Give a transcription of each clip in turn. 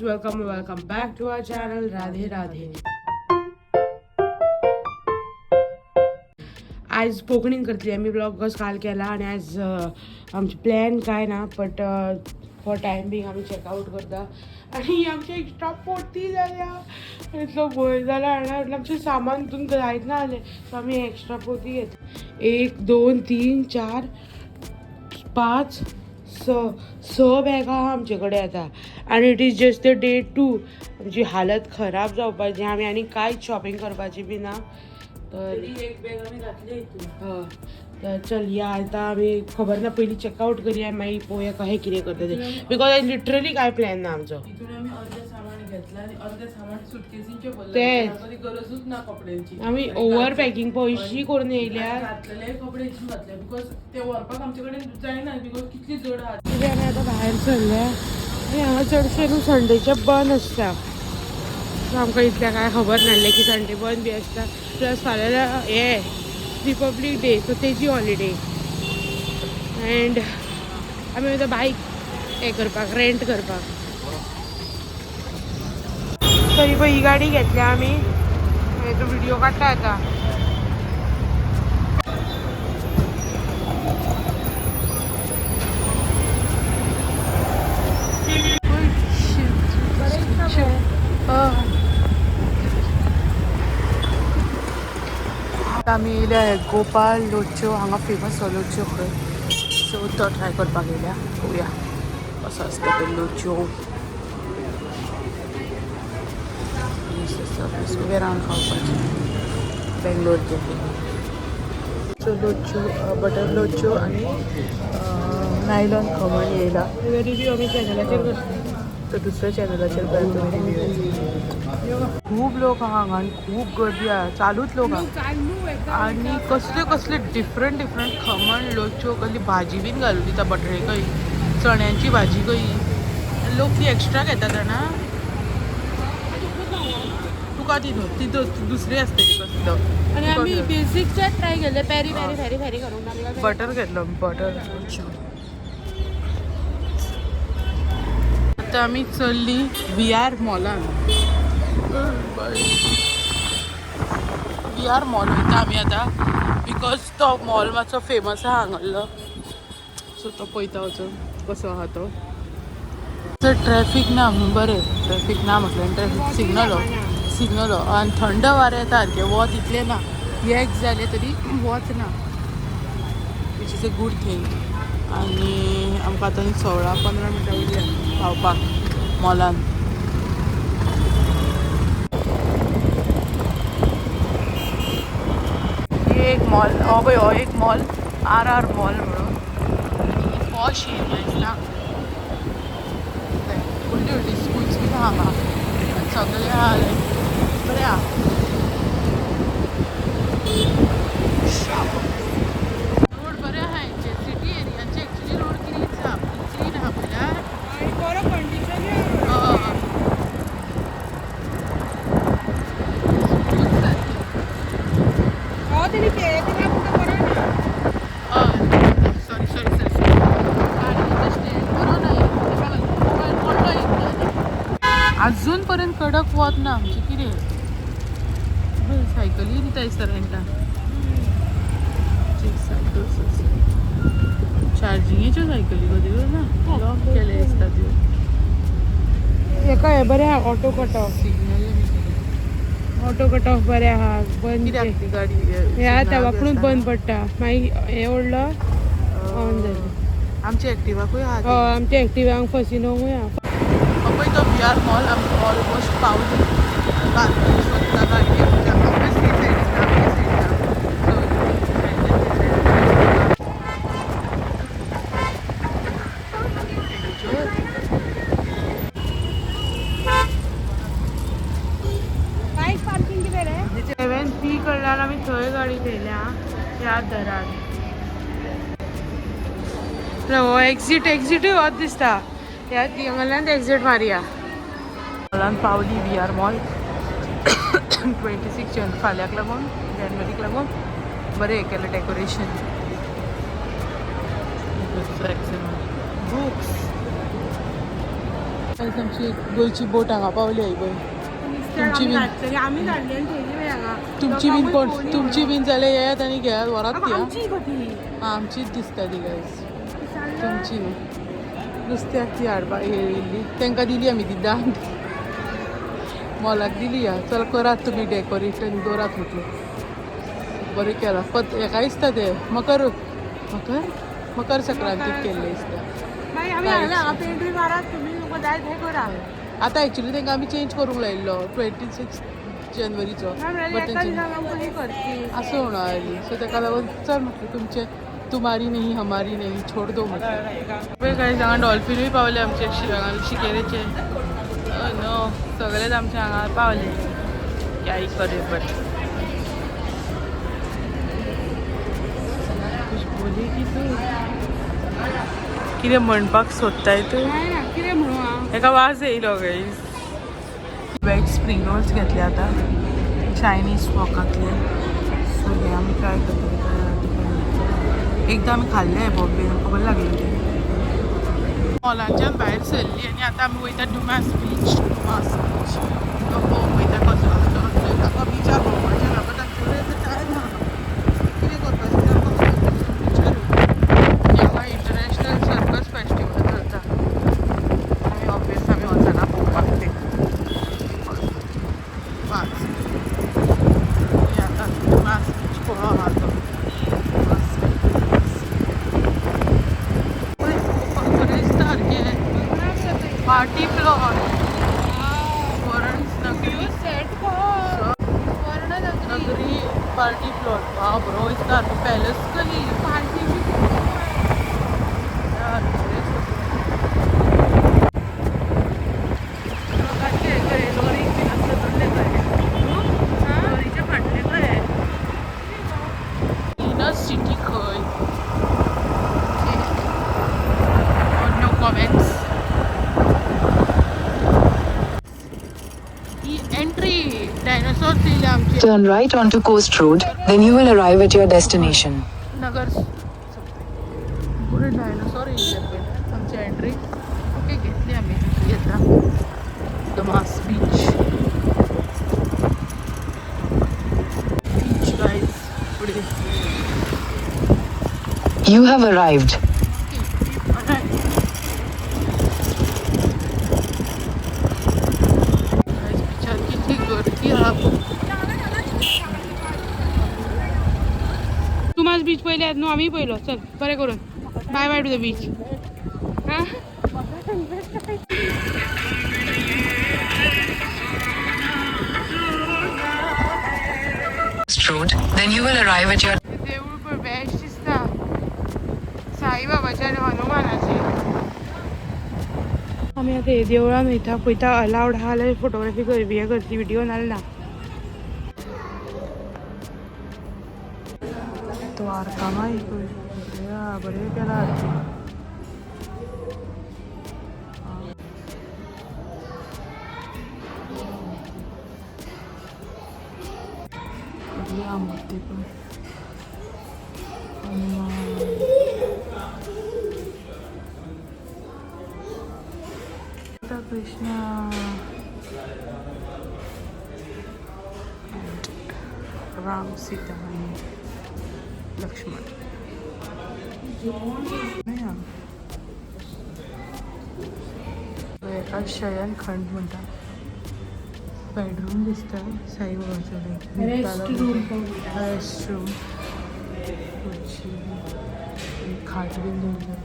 welcome back to our channel Radhe Radhe. आज कोकणीन करतली आम्ही ब्लॉग कस काल केला आणि आज आमचे प्लॅन काय ना बट फॉर टाइम बिंग आम्ही चेकआउट करता आणि आमचे एक्स्ट्रा पोटी झाल्या इतलो भय झाला आणि आमचे सामान तुम जायत ना आले सो आम्ही एक्स्ट्रा पोती घेत 1 2 3 4 5 6 बॅगा आहा आमचे कडेन आता आणि it is just the day 2 आमची हालत खराब जावपाची आमी आनी कांयच शॉपिंग करपाची बी ना तर एक बॅग आमी घातली तर चल या आता आमी खबर ना पयलीं चेकआउट करया मागीर पळोवया कशें कितें करता तें बिकॉज लिटरली काय प्लॅन ना आमचो गरजूच ना कपड्यांची आमी ओव्हर पॅकिंग पयशी करून येयल्या घातलेले कपडे घातले बिकॉज ते व्हरपाक आमचे कडेन जायना बिकॉज कितली जड आहा कितें आमी आतां भायर सरल्या आनी हांगा चडशे न्हू संडेचे बंद आसता सो आमकां इतलें कांय खबर नासलें की संडे बंद बी आसता प्लस फाल्यां हे रिपब्लीक डे सो तेजी हॉलिडे एंड आमी आतां बायक हे करपाक रेंट करपाक तरी पळय ही गाडी घेतल्या आमी हेचो व्हिडिओ काडटा आतां आमी येयल्या गोपाल लोच्यो हांगा फेमस हो लोच्यो खंय सो तो ट्राय करपाक येयल्या पळोवया कसो आसता तो लोच्यो उबे रावन खावपाचें बेंगलोरचे सो लोच्यो बटर लोच्यो आनी नायलॉन खमण येयला रिव्यू आमी चॅनलाचेर करता तर दुसऱ्या चॅनलाचेर पळय रिव्यू खूब लोक आहा हांगा आनी खूब गर्दी आहा चालूच लोक आहा आनी कसले कसले डिफरंट खमण लोच्यो कसली भाजी बीन घालून दिता बटरे खंय चण्यांची भाजी खंय लोक ती एक्स्ट्रा घेता जाणा तुका ती न्हू ती दुसरी आसतली कसलो आणि आम्ही बेसिकचा ट्राय केले पेरी पेरी फेरी फेरी करून बटर घेतलो बटर लोच्यो आतां आमी चल्ली VR मॉलान VR मॉल वयता आमी आतां बिकॉज तो मॉल मातसो फेमस आहा हांगालो सो तो पळयता वचून कसो आहा तो ट्रॅफीक ना बरें ट्रॅफीक ना म्हटल्यार ट्रॅफीक सिग्नलो आनी थंड वारें येता सारकें वत इतलें ना एक जालें तरी वत ना which is a good thing आनी आमकां आतां 16-15 मिनटां उरल्या पावपाक मॉलान एक मॉल हो पळय हो एक मॉल RR मॉल म्हणून पॉश एरिया दिसता व्हडली व्हडली स्कूल्स बी आहा हांगा सगळे आहा बरें आहा रोड बरे आहा हेंचे सिटी एरियांचे एक्चुली रोड क्लीन आहा पळयल्यार बरो कंडिशन हो तरी ते तिला कुठं बरो ना सॉरी अजून पर्यंत कडक वत ना आमची कितें सायकली दिता दिसता रेंटान चार्जिंगेच्यो सायकली गो त्यो ना लॉक केले दिसता त्यो हेका हे बरें आहा auto cut off signal auto cut off बरें आहा बंद कित्याक ती गाडी हे आतां वाकडूच बंद पडटा मागीर हे ओडलो ऑन जालें आमची एक्टिवाकूय आहा हय आमच्या एक्टिवांक फसिनोवूय आहा पळय तो VR मॉल आमी ऑलमोस्ट पावली कडल्यान आमी थंय गाडी थेयल्या ह्या दरान हो एक्झिटूय होच दिसता ह्या हांगाल्यान एक्झिट मारया मॉलान पावली VR मॉल 26 फाल्यांक लागून जानेवारीक लागून बरें हें केलें डेकोरेशन बुक्स आमची गोंयची बोट हांगा पावली आई बघ. तुमची बीन आम्ही काढली आणि ठेवली बाई हांगा. तुमची बीन जाल्यार येयात आनी घेयात वरात ती आमची कधी आमचीच दिसता ती गायज तुमची नुस्त्याक ती हाडपाक येयल्ली तांकां दिली आमी ती दान मोलाक दिली या चल करात तुमी डेकोरेशन दवरात म्हटलें बरें केलां हेका दिसता ते मकर मकर संक्रांतीक केल्ले दिसता. आतां एक्चुली तांकां आमी चेंज करूंक लायिल्लो 26 जनवरीचो बट असं म्हणून आयली सो ताका लागून चल म्हटलें तुमचे तुम्हारी नाही हमारी नाही छोड दो म्हटलें काय हांगा डॉल्फिनूय पावले आमचे शिकेरेचे नो सगळेच आमचे हांगा पावले काय करे बट बोली की तू कितें म्हणपाक सोदताय तूं कितें म्हणू एका वाज येयलो गाईज वेज स्प्रिंग रोल्स घेतले आता चायनीज वॉकातले सो हे आमी ट्राय करतले एकदा आमी खाल्ले बॉम्बे खबर लागली ते मॉलांच्यान भायर सरली आनी आतां आमी वयता डुमास बीच तो पळोवंक वयता कसो आसलो ताका बिचार भोंवपाचें ना बट आमचे टायम ना कितें करपाचें हांगा इंटरनॅशनल सर्कस फेस्टिवल चलता आमी ऑब्वियस आमी वचना पळोवपाक ते पांच आतां डुमास बीच पळोवंक आहा तो पार्टी प्लॉट नगरी पार्टी प्लॉट वा बरो दिसता पॅलेस कली पार्टी सिटी खंय नो कॉमेंट्स entry dinosaurs दिले आमचे Turn right onto Coast Road, then you will arrive at your destination. नगर पुढे डायनोसॉर येयले पण आमची एंट्री ओके घेतली आमी येता डुमास बीच गाइस पुढे You have arrived. Dumas beach पहिले न्हू आम्ही पयलो चल बरें करून bye bye to the beach Coast Road, then you will arrive at your देवूळ पण बेस्ट दिसता साईबाबाचे आनी हनुमानाचे आमी आतां हे देवळान वयता पळयता अलावड आहा जाल्यार फोटोग्राफी करची व्हिडिओ नाल्या ना द्वारकामाई बरें केला आरती मूर्ती पण कृष्णा राम सीता लक्ष्मण एका शयन खंड म्हणटा बेडरूम दिसता साईबाबाचो रेस्ट रूम खाट बीन दवरल्या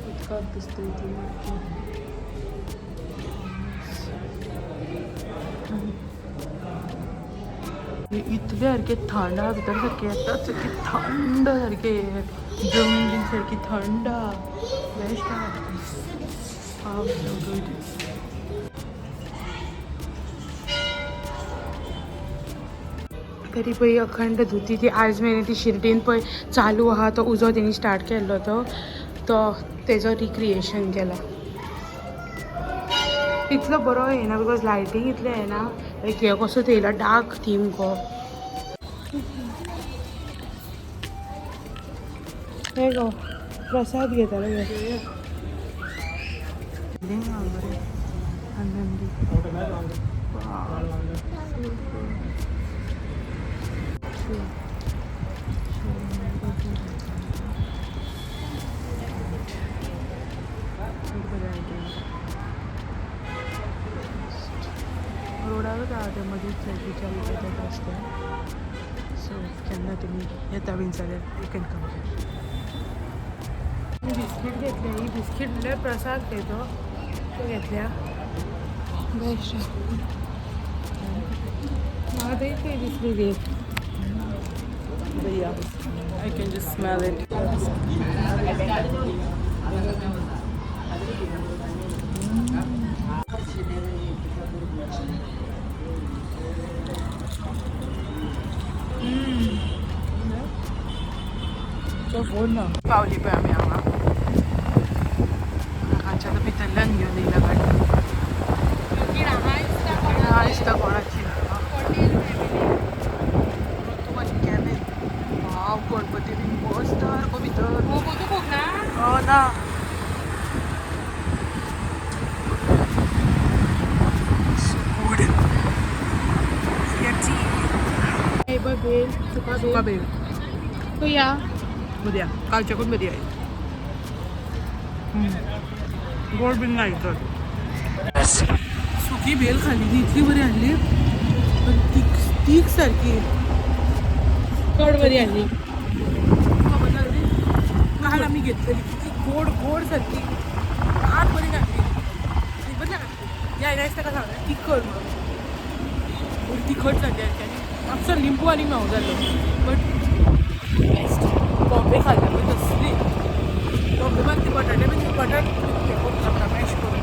उदकाक दिसता इतले सारखे थंड हा भितर सारखे येतात सारखे थंड सारखे जमीन सारखी थंड बेस्ट तरी पळय अखंड धुती ती आज मेरेन ती शिर्डीन पळय चालू आहा तो उजो तेणी स्टार्ट केल्लो तो तेजो रिक्रिएशन केला इतलो बरो येना बिकॉज लायटींग इतलें येना लायक हे कसो थेयला डार्क थीम गो हे गो प्रसाद घेतालो आनंदी रोडावर जाते मध्येच चौकीच्या विचारात रस्त्यात सो केन्ना तुम्ही येता बीन जाल्यार यू कॅन कम बिस्कीट घेतले ही बिस्कीट म्हणजे प्रसाद घेतो तो घेतल्या बेस्ट मला ते ते बिस्कीट भैया I can just smell it. So good na. Pauli pa kami ama. Nakansya na pitalan yun nila galing. Ayos na konaची. Wow, गणपती बीन मस्त सारको भितर. हो ना. बेल सुका बेल. तो या बरी आहे. कालच्याकून बरी आहे. गोड बीन नाही तर. सुकी बेल खाल्ली ती इतकी बरी आणली पण तीक सारखी कड बरी आली काल आम्ही घेतलेली किती गोड गोड सारखी आत बरी घातली बरी घातली या येण्यास का सांगा तिखट मग तिखट झाली आणि आमचं लिंबू आणि माव झालं बट बेस्ट बॉम्बे खाल्लं पण तसली बॉम्बे मग ती बटाटे म्हणजे बटाट मॅश करून